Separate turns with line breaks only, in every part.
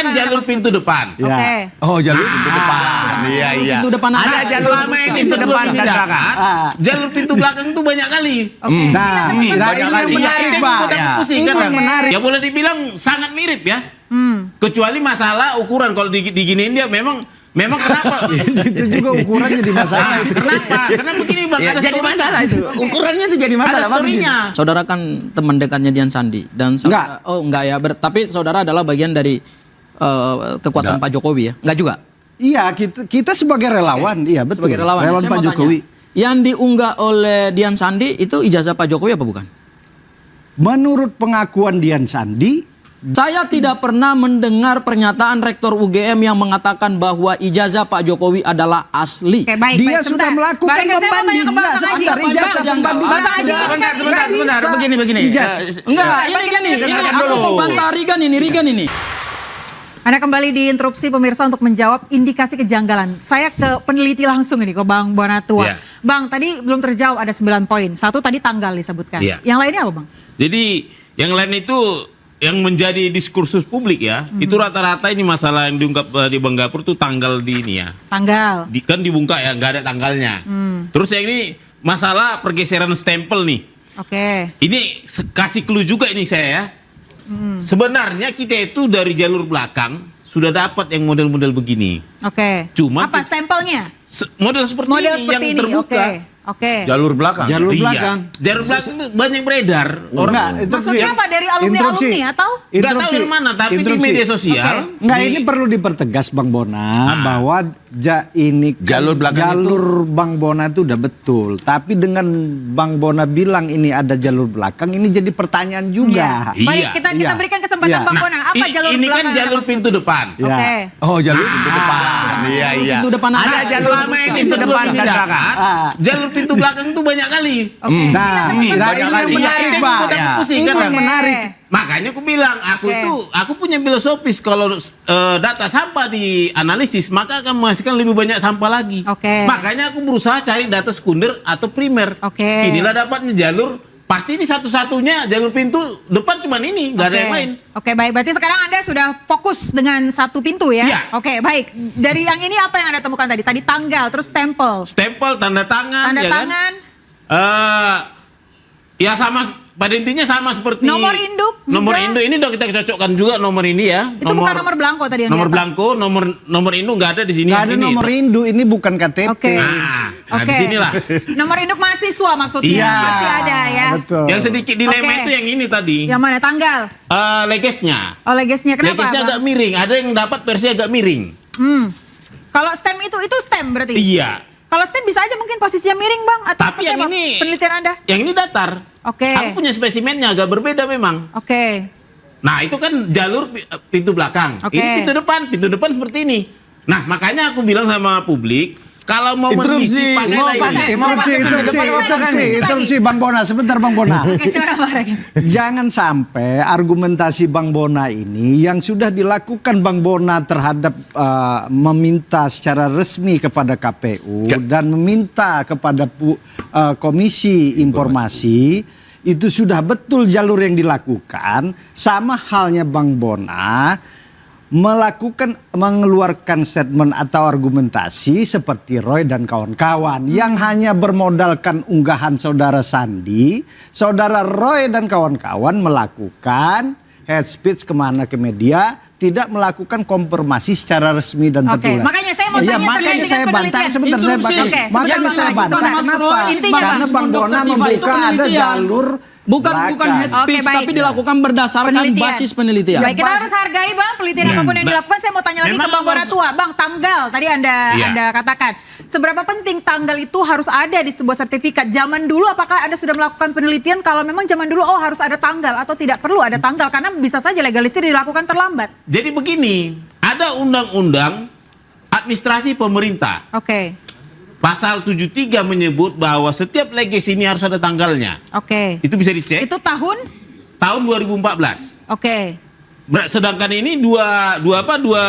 kan jalur pintu depan.
Ya.
Oke.
Oh, jalur pintu depan.
Iya, iya.
Pintu depan
Ada
ada.
selama ini
pintu
sebelum
depan dan
tindakan,
belakang.
jalur pintu belakang tuh banyak kali.
Oke.
Nah,
Iya,
ini
banyak
yang
kali.
menarik,
Iya,
Bang.
kita
Ya.
pusing
Ini
kan,
yang
Bang?
menarik.
Ya boleh dibilang sangat mirip ya. Kecuali masalah ukuran, kalau diginiin dia memang kenapa?
Itu juga ukuran jadi masalah.
Kenapa? Karena begini Bang,
Ya,
ada
jadi
story-nya.
masalah itu. Ukurannya itu jadi
Ada
masalah. Bang.
story-nya.
Saudara kan teman dekatnya Dian Sandi dan saudara, oh enggak ya, tapi saudara adalah bagian dari kekuatan Pak Jokowi ya? Enggak juga?
Iya, kita sebagai relawan, iya betul.
Sebagai relawan. Saya
Pak
mau
Jokowi.
tanya, yang diunggah oleh Dian Sandi itu ijazah Pak Jokowi apa bukan?
Menurut pengakuan Dian Sandi,
Saya tidak pernah mendengar pernyataan Rektor UGM yang mengatakan bahwa ijazah Pak Jokowi adalah asli.
Oke, baik,
dia
baik,
sudah
sebentar.
melakukan
Baik, saya mau tanya ke
pembanding.
Bang
Nah,
Haji.
sebentar,
Bang
ijazah
Haji.
pembanding.
Bang Haji,
Sudah.
Sebentar,
Bisa.
begini.
Ijazah.
Enggak,
Baik,
ini gini,
dengarkan
aku
dulu.
mau bantah Rigan ini.
Anda kembali diinterupsi pemirsa untuk menjawab indikasi kejanggalan. Saya ke peneliti langsung ini ke Bang Bonatua.
Iya.
Bang, tadi belum terjawab ada 9 poin. Satu tadi tanggal disebutkan.
Iya.
Yang lainnya apa Bang?
Jadi yang lain itu yang menjadi diskursus publik ya, itu rata-rata ini masalah yang diungkap di Bang Gapur tuh tanggal di ini ya.
Tanggal.
Kan dibuka ya, nggak ada tanggalnya. Terus yang ini masalah pergeseran stempel nih.
Oke.
Ini kasih clue juga ini saya ya. Sebenarnya kita itu dari jalur belakang sudah dapat yang model-model begini.
Oke.
Cuma
apa stempelnya?
Model seperti
Model
ini
seperti
yang
ini.
terbuka.
Oke. Oke.
Jalur belakang.
Jalur
Iya.
belakang.
Jalur belakang itu banyak beredar.
Enggak, itu
Maksudnya
sih.
apa? Dari alumni-alumni atau?
Nggak tahu dari mana, tapi di media sosial.
Enggak, ini perlu dipertegas Bang Bona bahwa ini kan
Jalur belakang
jalur Bang Bona itu udah betul. Tapi dengan Bang Bona bilang ini ada jalur belakang, ini jadi pertanyaan juga.
Iya.
Baik, kita
Iya.
berikan kesempatan
Iya.
Bang Bona. Apa jalur
ini
belakang
kan
yang
jalur
Anda
pintu
maksud?
depan.
Ya.
Oke.
Oh, jalur pintu depan.
Iya, iya.
Pintu depan
Ada
ada.
selama ini
Pintu
sebelum
depan dan
tindakan,
belakang.
jalur pintu belakang tuh banyak kali.
Oke.
Nah,
Iya,
nah,
banyak
ini yang
kali.
menarik,
Iya,
Bang.
kita pusing
Ini
kan,
yang
Bang?
menarik.
Makanya aku bilang, aku punya filosofis kalau data sampah dianalisis maka akan menghasilkan lebih banyak sampah lagi.
Oke.
Makanya aku berusaha cari data sekunder atau primer.
Oke.
Inilah dapatnya jalur. Pasti ini satu-satunya jalur pintu depan cuman ini, nggak ada yang lain.
Oke, baik. Berarti sekarang Anda sudah fokus dengan satu pintu ya?
Iya.
Oke, baik. Dari yang ini apa yang Anda temukan tadi? Tadi tanggal, terus stempel.
Stempel, tanda tangan,
Tanda
ya kan?
tangan.
Ya sama, pada intinya sama seperti
Nomor induk juga?
Nomor induk ini udah kita cocokkan juga nomor ini ya.
Itu bukan nomor belangko tadi yang
Nomor
di atas?
belangko, nomor induk nggak ada di sini.
Nggak ada
Ini.
nomor induk, ini bukan KTP.
Oke.
Nah,
Oke.
di sinilah.
Nomor induk mahasiswa maksudnya.
Iya.
Pasti ada ya.
Betul.
Yang sedikit dilema
Oke.
itu yang ini tadi.
Yang mana? Tanggal.
Legesnya.
Oh, legesnya kenapa?
Legesnya
Bang?
agak miring. Ada yang dapat versi agak miring.
Kalau stem itu stem berarti?
Iya.
Kalau stem bisa aja mungkin posisinya miring Bang. Atau
Tapi
seperti
yang
apa
ini,
penelitian Anda?
Yang ini datar.
Oke.
Aku punya spesimennya agak berbeda memang.
Oke.
Nah itu kan jalur pintu belakang.
Oke.
Ini pintu depan seperti ini. Nah makanya aku bilang sama publik, kalau mau
Interupsi,
mengisi pakailah ini.
interupsi Bang Bona, sebentar Bang Bona.
Oke, silakan Bang Regi.
Jangan sampai argumentasi Bang Bona ini yang sudah dilakukan Bang Bona terhadap meminta secara resmi kepada KPU dan meminta kepada Komisi Informasi itu sudah betul jalur yang dilakukan, sama halnya Bang Bona mengeluarkan statement atau argumentasi seperti Roy dan kawan-kawan yang hanya bermodalkan unggahan saudara Sandi, saudara Roy dan kawan-kawan melakukan head speech kemana ke media, tidak melakukan konfirmasi secara resmi dan
Oke,
tertulis.
makanya saya mau
Iya,
tanya
makanya
terkait
saya
dengan
bantah,
penelitian.
sebentar saya
Interupsi.
bantah.
Oke,
Makanya
sebentar,
saya
Bang
bantah.
Regi.
Kenapa?
Intinya,
Karena
Bang,
Bang Bona
Dr. Tifa itu
membuka ada
penelitian.
jalur
Bukan
belakang.
head speech
Oke, baik.
tapi dilakukan berdasarkan basis penelitian.
Baik, kita harus hargai Bang penelitian apapun yang dilakukan. Saya mau tanya lagi ke
Memang
Bang Bonatua. Bang, tanggal tadi
Iya.
Anda katakan. Seberapa penting tanggal itu harus ada di sebuah sertifikat? Zaman dulu apakah Anda sudah melakukan penelitian kalau memang zaman dulu harus ada tanggal atau tidak perlu ada tanggal karena bisa saja legalisir dilakukan terlambat?
Jadi begini, ada undang-undang administrasi pemerintah.
Oke.
Pasal 73 menyebut bahwa setiap legasi ini harus ada tanggalnya.
Oke.
Itu bisa dicek.
Itu tahun?
Tahun 2014.
Oke.
Sedangkan ini dua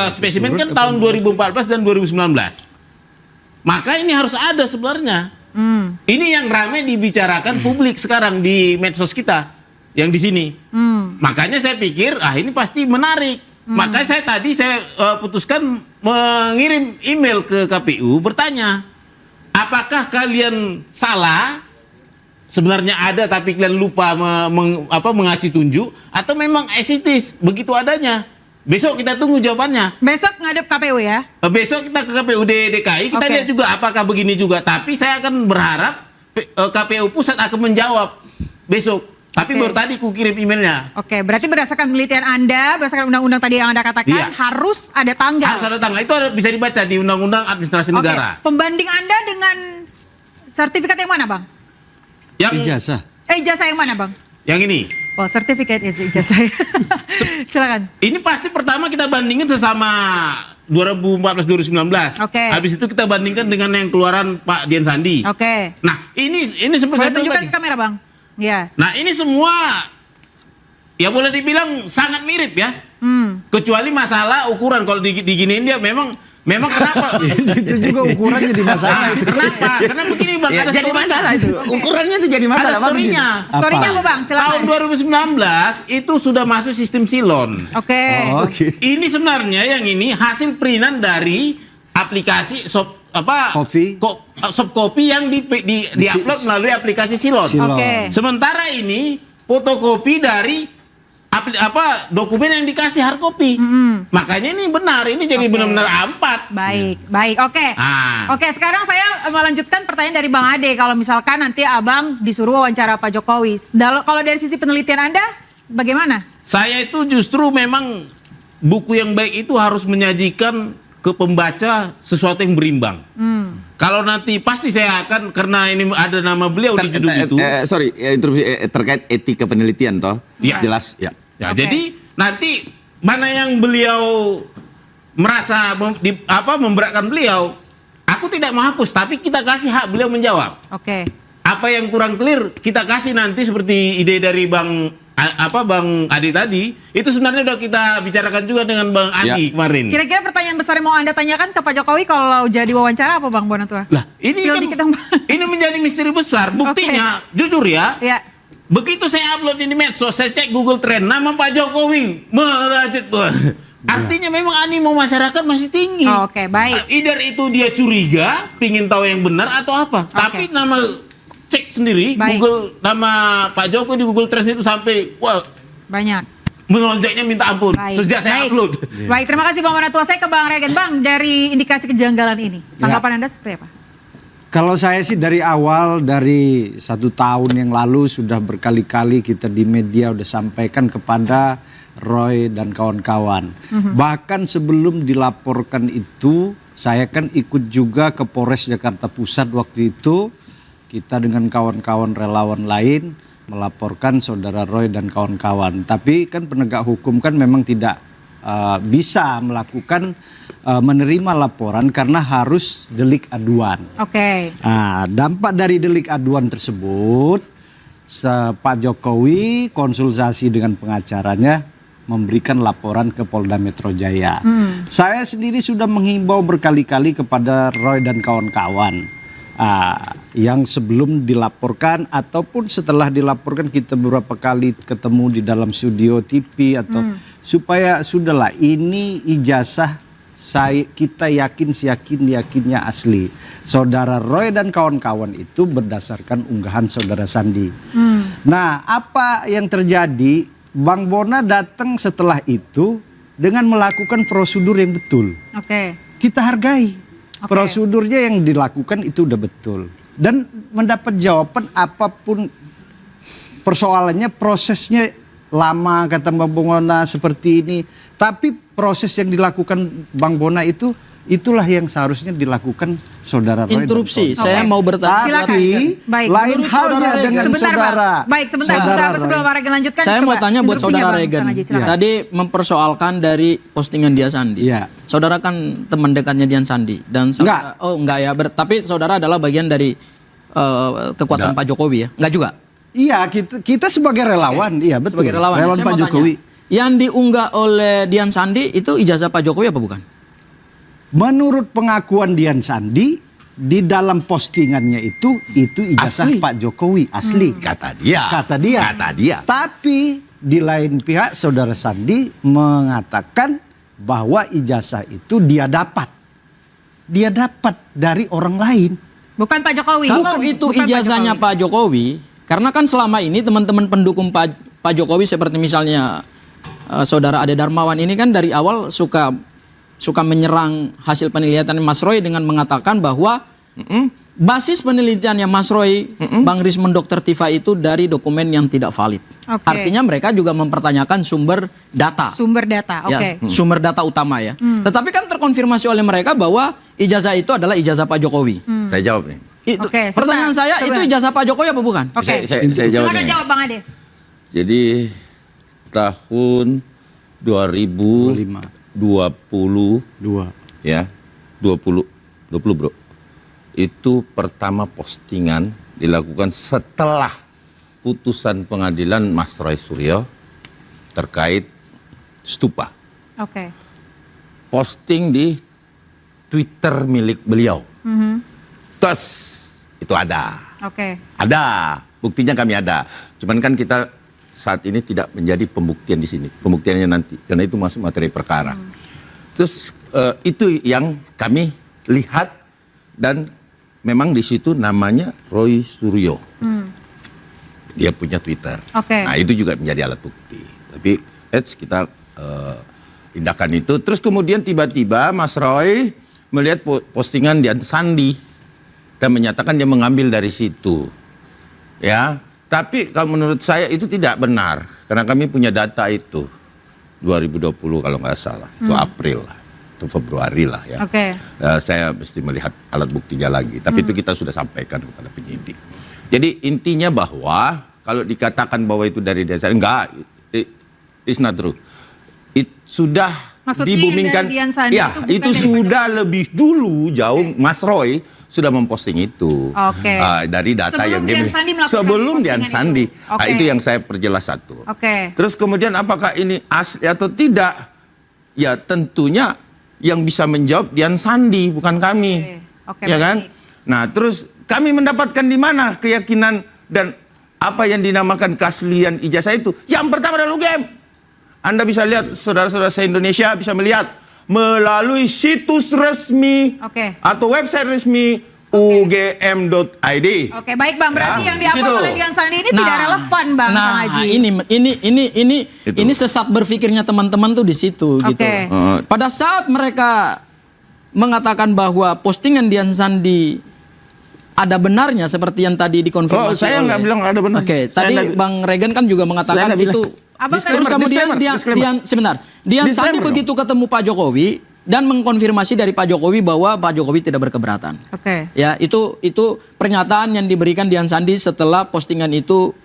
spesimen kan tahun 2014 dan 2019. Maka ini harus ada sebenarnya. Ini yang ramai dibicarakan publik sekarang di medsos kita yang di sini. Makanya saya pikir ini pasti menarik. Makanya saya putuskan mengirim email ke KPU bertanya, apakah kalian salah? Sebenarnya ada tapi kalian lupa mengasih tunjuk, atau memang esitis begitu adanya? Besok kita tunggu jawabannya.
Besok ngadep KPU ya?
Besok kita ke KPUD DKI, kita lihat juga apakah begini juga. Tapi saya akan berharap KPU pusat akan menjawab besok. Tapi baru tadi ku kirim emailnya.
Oke, berarti berdasarkan penelitian Anda, berdasarkan undang-undang tadi yang Anda katakan, harus ada tanggal.
Harus ada tanggal. Itu bisa dibaca di Undang-Undang Administrasi Negara.
Pembanding Anda dengan sertifikat yang mana, Bang?
Yang
Ijazah.
Ijazah yang mana, Bang?
Yang ini.
Oh, sertifikat ijazah. Silakan.
Ini pasti pertama kita bandingin sesama 2014-2019.
Oke.
Habis itu kita bandingkan dengan yang keluaran Pak Dian Sandi.
Oke.
Nah, ini seperti
Boleh
saya
tunjukkan
tadi.
ke kamera, Bang? Iya.
Nah, ini semua ya boleh dibilang sangat mirip ya. Kecuali masalah ukuran. Kalau diginiin dia memang kenapa?
Itu juga ukurannya di masalah.
Kenapa? Karena begini Bang,
Ya,
ada
jadi
story-nya.
masalah itu. Ukurannya itu jadi
Ada
masalah. Bang,
story-nya.
Story-nya apa, Bang?
Tahun
Silakan.
2019 itu sudah masuk sistem silon.
Oke.
Oke.
Ini sebenarnya yang ini hasil printan dari aplikasi soft copy yang di-upload melalui aplikasi silon.
Silon.
Oke.
Sementara ini fotokopi dari dokumen yang dikasih hard copy. Makanya ini benar, ini jadi benar-benar A4.
Baik. Oke. Oke, sekarang saya melanjutkan pertanyaan dari Bang Ade. Kalau misalkan nanti Abang disuruh wawancara Pak Jokowi, kalau dari sisi penelitian Anda, bagaimana?
Saya itu justru memang buku yang baik itu harus menyajikan ke pembaca sesuatu yang berimbang. Kalau nanti pasti saya akan, karena ini ada nama beliau di judul itu.
terkait etika penelitian toh.
Ya.
Jelas ya.
Ya,
Oke.
jadi nanti mana yang beliau merasa memberatkan beliau, aku tidak menghapus, tapi kita kasih hak beliau menjawab.
Oke.
Apa yang kurang clear kita kasih nanti seperti ide dari Bang Adi tadi, itu sebenarnya udah kita bicarakan juga dengan Bang Adi kemarin.
Kira-kira pertanyaan besar yang mau Anda tanyakan ke Pak Jokowi kalau jadi wawancara apa, Bang Bonatua?
Lah, ini
Spill
kan
dikit dong, Bang.
ini menjadi misteri besar. Buktinya, jujur ya,
Ya.
begitu saya upload ini medsos, saya cek Google Trend, nama Pak Jokowi merajut. Artinya memang animo masyarakat masih tinggi.
Oh, oke, baik.
Either itu dia curiga, pingin tahu yang benar atau apa. Tapi nama cek sendiri,
Baik.
Google nama Pak Jokowi di Google Trend itu sampai
Banyak.
melonjaknya minta ampun sejak saya upload.
Baik, terima kasih Bang Bonatua. Saya ke Bang Regen. Bang, dari indikasi kejanggalan ini, tanggapan Anda seperti apa?
Kalau saya sih dari awal, dari 1 tahun yang lalu sudah berkali-kali kita di media udah sampaikan kepada Roy dan kawan-kawan. Bahkan sebelum dilaporkan itu, saya kan ikut juga ke Polres Jakarta Pusat waktu itu. Kita dengan kawan-kawan relawan lain melaporkan saudara Roy dan kawan-kawan. Tapi kan penegak hukum kan memang tidak bisa melakukan menerima laporan karena harus delik aduan.
Oke.
Nah, dampak dari delik aduan tersebut, Pak Jokowi konsultasi dengan pengacaranya memberikan laporan ke Polda Metro Jaya. Saya sendiri sudah menghimbau berkali-kali kepada Roy dan kawan-kawan yang sebelum dilaporkan ataupun setelah dilaporkan, kita beberapa kali ketemu di dalam studio TV atau supaya sudahlah, ini ijazah kita yakinnya asli. Saudara Roy dan kawan-kawan itu berdasarkan unggahan saudara Sandi. Nah, apa yang terjadi? Bang Bona datang setelah itu dengan melakukan prosedur yang betul.
Oke.
Kita hargai.
Oke.
Prosedurnya yang dilakukan itu udah betul. Dan mendapat jawaban apapun persoalannya, prosesnya lama kata Bang Bona seperti ini. Tapi proses yang dilakukan Bang Bona itulah yang seharusnya dilakukan saudara Roy.
Interupsi,
dan
saya mau bertanya.
Silakan. Baik.
Lain
Menurut
halnya
saudara
dengan
Sebentar,
saudara.
Bang. Baik, sebentar.
Saudara
Sebelum
Roy.
Bang Regen lanjutkan,
Saya
coba
mau tanya buat
interupsinya,
saudara
Bang.
Regen.
Silakan, silakan.
Tadi mempersoalkan dari postingan Dia Sandi.
Iya.
Saudara kan teman dekatnya Dian Sandi dan saudara, enggak ya, tapi saudara adalah bagian dari kekuatan Pak Jokowi ya? Enggak juga.
Iya, kita sebagai relawan, iya betul.
Sebagai relawan, saya
Pak
mau
Jokowi.
tanya, yang diunggah oleh Dian Sandi itu ijazah Pak Jokowi apa bukan?
Menurut pengakuan Dian Sandi, di dalam postingannya itu ijazah
Asli.
Pak Jokowi asli.
Kata dia.
Kata dia.
Kata dia.
Tapi di lain pihak saudara Sandi mengatakan bahwa ijazah itu dia dapat dari orang lain.
Bukan Pak Jokowi.
Kalau itu
Bukan
ijazahnya Pak Jokowi, karena kan selama ini teman-teman pendukung Pak Jokowi seperti misalnya saudara Ade Darmawan ini kan dari awal suka menyerang hasil penelitian Mas Roy dengan mengatakan bahwa basis penelitiannya Mas Roy, Bang Rismon, Dr. Tifa itu dari dokumen yang tidak valid.
Oke.
Artinya mereka juga mempertanyakan sumber data.
Sumber data, oke.
Ya, sumber data utama ya. Tetapi kan terkonfirmasi oleh mereka bahwa ijazah itu adalah ijazah Pak Jokowi.
Saya jawab nih.
Itu,
Oke,
pertanyaan
sebentar,
saya, itu
sebentar.
ijazah Pak Jokowi apa bukan?
Oke.
Saya jawab
Silakan
nih.
jawab Bang Ade.
Jadi tahun 2020 ya 20 bro, itu pertama postingan dilakukan setelah putusan pengadilan Mas Roy Suryo terkait stupa.
Oke.
Posting di Twitter milik beliau. Terus itu ada buktinya, kami ada. Cuman kan kita saat ini tidak menjadi pembuktian di sini, pembuktiannya nanti karena itu masuk materi perkara. Terus itu yang kami lihat dan memang di situ namanya Roy Suryo. Dia punya Twitter.
Oke.
Nah itu juga menjadi alat bukti. Tapi kita tindakan itu. Terus kemudian tiba-tiba Mas Roy melihat postingan Dian Sandi dan menyatakan dia mengambil dari situ. Ya, tapi kalau menurut saya itu tidak benar karena kami punya data itu 2020 kalau nggak salah, itu April lah, itu Februari lah ya.
Oke.
Saya mesti melihat alat buktinya lagi, tapi itu kita sudah sampaikan kepada penyidik. Jadi intinya bahwa kalau dikatakan bahwa itu dari dasar, enggak, it's not true. Sudah
Maksudnya
dibumingkan,
yang dari Dian Sandi
ya
itu bukan
itu
dari
sudah lebih dulu jauh. Mas Roy sudah memposting itu.
Oke.
Dari data
Sebelum
yang dia
Dian Sandi melakukan
sebelum Dian
postingan
Sandi.
itu.
Nah,
Oke.
itu yang saya perjelas satu.
Oke.
Terus kemudian apakah ini asli atau tidak? Ya tentunya yang bisa menjawab Dian Sandi, bukan kami.
Oke,
Ya
baik.
kan? Nah, terus kami mendapatkan di mana keyakinan dan apa yang dinamakan keaslian ijazah itu? Yang pertama adalah UGM. Anda bisa lihat, saudara-saudara se-Indonesia bisa melihat melalui situs resmi
Oke.
atau website resmi ugm.id.
Oke, baik Bang. Berarti
Ya,
yang diupload
situ.
oleh Dian Sandi ini tidak relevan Bang Kang Haji.
ini sesat berpikirnya teman-teman tuh di situ gitu.
Oke.
Pada saat mereka mengatakan bahwa postingan Dian Sandi ada benarnya seperti yang tadi dikonfirmasi.
Oh, saya nggak bilang ada benar.
Oke,
Saya
tadi
nggak-
Bang Regen kan juga mengatakan
saya nggak
itu.
bilang.
Abang
Terus kemudian
disclaimer.
Dian Sandi
Disclaimer
begitu ketemu Pak Jokowi dan mengkonfirmasi dari Pak Jokowi bahwa Pak Jokowi tidak berkeberatan.
Oke.
Ya, itu pernyataan yang diberikan Dian Sandi setelah postingan itu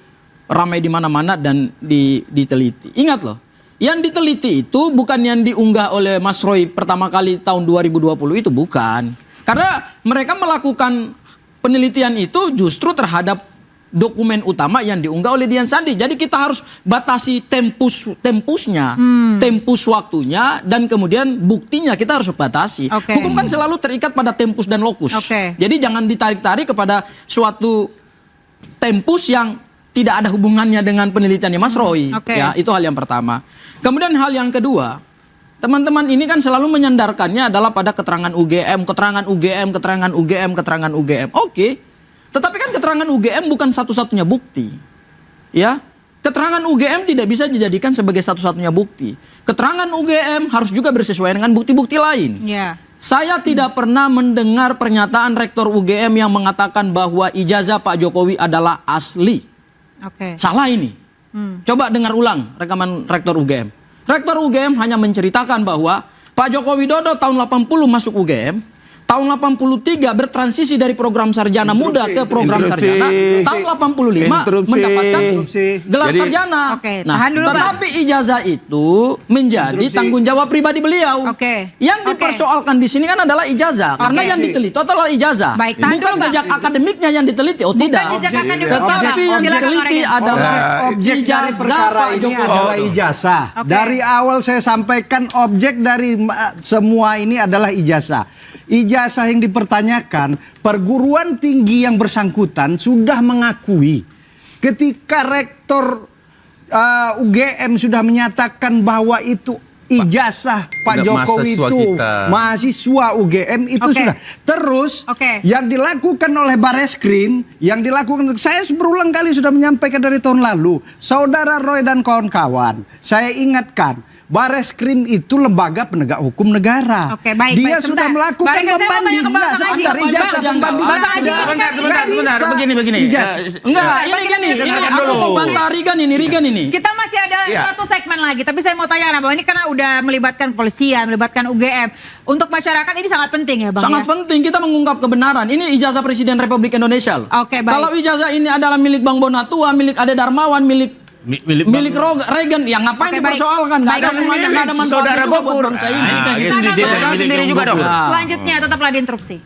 ramai di mana-mana dan diteliti. Ingat loh, yang diteliti itu bukan yang diunggah oleh Mas Roy pertama kali tahun 2020 itu bukan. Karena mereka melakukan penelitian itu justru terhadap dokumen utama yang diunggah oleh Dian Sandi. Jadi kita harus batasi tempusnya, tempus waktunya, dan kemudian buktinya kita harus batasi.
Oke.
Hukum kan selalu terikat pada tempus dan lokus.
Oke.
Jadi jangan ditarik-tarik kepada suatu tempus yang tidak ada hubungannya dengan penelitiannya Mas Roy.
Oke.
Ya, itu hal yang pertama. Kemudian hal yang kedua, teman-teman ini kan selalu menyandarkannya adalah pada keterangan UGM, keterangan UGM, keterangan UGM, keterangan UGM. Oke. Tetapi kan keterangan UGM bukan satu-satunya bukti. Ya. Keterangan UGM tidak bisa dijadikan sebagai satu-satunya bukti. Keterangan UGM harus juga bersesuaian dengan bukti-bukti lain.
Ya.
Saya tidak pernah mendengar pernyataan Rektor UGM yang mengatakan bahwa ijazah Pak Jokowi adalah asli.
Oke.
Salah ini. Coba dengar ulang rekaman Rektor UGM. Rektor UGM hanya menceritakan bahwa Pak Joko Widodo tahun 80 masuk UGM. Tahun 83 bertransisi dari program sarjana muda ke program
Interupsi.
sarjana. Tahun 85
Interupsi.
mendapatkan gelar
Jadi-
sarjana.
Oke,
Nah,
tahan dulu, Bang.
tetapi ijazah itu menjadi tanggung jawab pribadi beliau.
Oke.
Yang
Oke.
dipersoalkan di sini kan adalah ijazah. Karena
Oke.
yang diteliti adalah ijazah.
Baik, tahan
Bukan
dulu, Bang.
jejak akademiknya yang diteliti. Oh tidak.
jejak akademik.
Tetapi yang
Silakan,
diteliti
Bang Regen.
adalah
Objek dari
ijazah
perkara
Pak
ini
Jokowi.
adalah ijazah.
Oke.
Dari awal saya sampaikan objek dari semua ini adalah ijazah. Ijazah yang dipertanyakan, perguruan tinggi yang bersangkutan sudah mengakui ketika rektor UGM sudah menyatakan bahwa itu ijazah Pak Jokowi
mahasiswa
itu
kita.
mahasiswa UGM itu
Oke.
sudah. Terus
Oke.
yang dilakukan oleh Bareskrim, yang dilakukan, saya berulang kali sudah menyampaikan dari tahun lalu, saudara Roy dan kawan-kawan, saya ingatkan, Bareskrim itu lembaga penegak hukum negara.
Oke, baik,
Dia
baik,
sudah
sebentar.
melakukan
Baik, saya mau tanya
pembanding.
ke Bang
Nah,
Haji.
sebentar,
Bang
ijazah
Haji,
pembanding.
Bang Haji,
sudah.
sebentar,
Nggak bisa.
Begini.
Ijazah.
Enggak,
Baik,
ini gini,
dengarkan
aku
dulu.
mau bantah Rigan ini.
Kita masih ada
Iya.
satu segmen lagi, tapi saya mau tanya Bang, ini karena udah melibatkan kepolisian, melibatkan UGM. Untuk masyarakat ini sangat penting ya Bang
Sangat
ya?
penting kita mengungkap kebenaran. Ini ijazah Presiden Republik Indonesia loh.
Oke, baik.
Kalau ijazah ini adalah milik Bang Bonatua, milik Ade Darmawan, milik
Milik
Reagan, ya ngapain
Oke, baik.
dipersoalkan? Nggak ada
Baik,
hubungannya, nggak ada manfaatnya
saudara
juga buat
Gopur.
bangsa ini.
Nah,
Kita
itu
akan
ijazah
bahas
milik
sendiri
Bang
juga
Gopur.
dong.
Selanjutnya tetaplah di interupsi.